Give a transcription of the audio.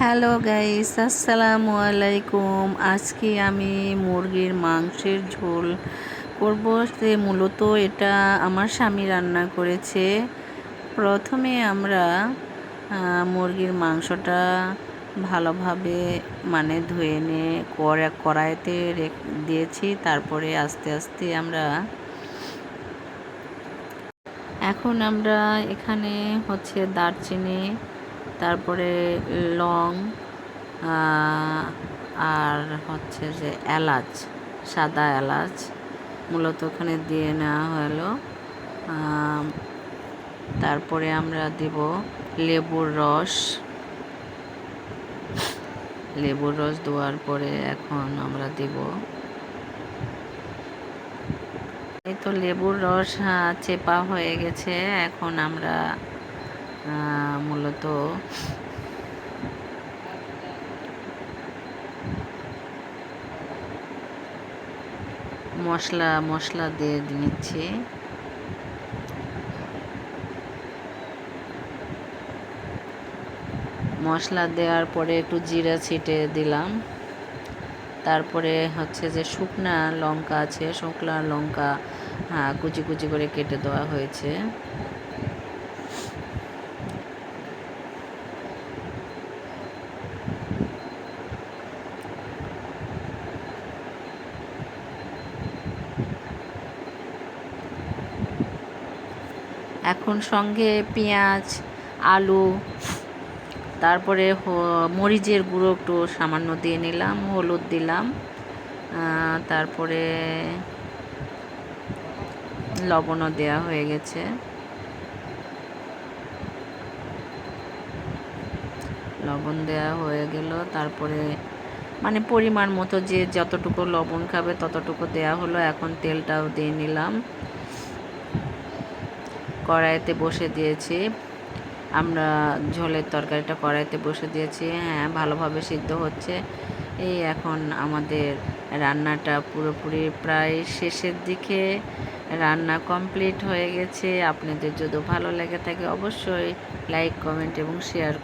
Hello guys, আসসালামু আলাইকুম। আজকে আমি মুরগির মাংসের ঝোল করব। মূলত এটা আমার স্বামী রান্না করেছে। প্রথমে আমরা মুরগির মাংসটা ভালোভাবে ধুয়ে নিয়ে কড়াইতে দিয়েছি। তারপরে আস্তে আস্তে এখন আমরা এখানে দারচিনি, তারপরে লং, আর যে এলাচ, সাদা এলাচ মূলত ওখানে দিয়ে নেওয়া হলো। তারপরে আমরা দেব লেবুর রস। দেওয়ার পরে এখন আমরা দেব, এই তো লেবুর রস চেপা হয়ে গেছে। এখন আমরা মূলত মশলা দিয়ে নিচ্ছি। মশলা দেওয়ার পরে একটু জিরা ছিটে দিলাম। তারপরে যে শুকনা লঙ্কা আছে, শুকনা লঙ্কা কুচি কুচি করে কেটে দেওয়া হয়েছে। এখন সঙ্গে পেঁয়াজ, আলু, তারপরে মরিচের গুঁড়ো একটু সামান্য দিয়ে নিলাম, হলুদ দিলাম, তারপরে লবণও দেওয়া হয়ে গেছে। লবণ দেওয়া হয়ে গেল। তারপরে পরিমাণ মতো যে যতটুকু লবণ খাবে ততটুকু দেওয়া হলো। এখন তেলটাও দিয়ে নিলাম। কড়াইতে বসে দিয়েছি, আমরা ঝোলের তরকারিটা কড়াইতে বসে দিয়েছি। ভালোভাবে সিদ্ধ হচ্ছে। এই এখন আমাদের রান্নাটা পুরোপুরি প্রায় শেষের দিকে, রান্না কমপ্লিট হয়ে গেছে। আপনাদের যদি ভালো লেগে থাকে অবশ্যই লাইক, কমেন্ট এবং শেয়ার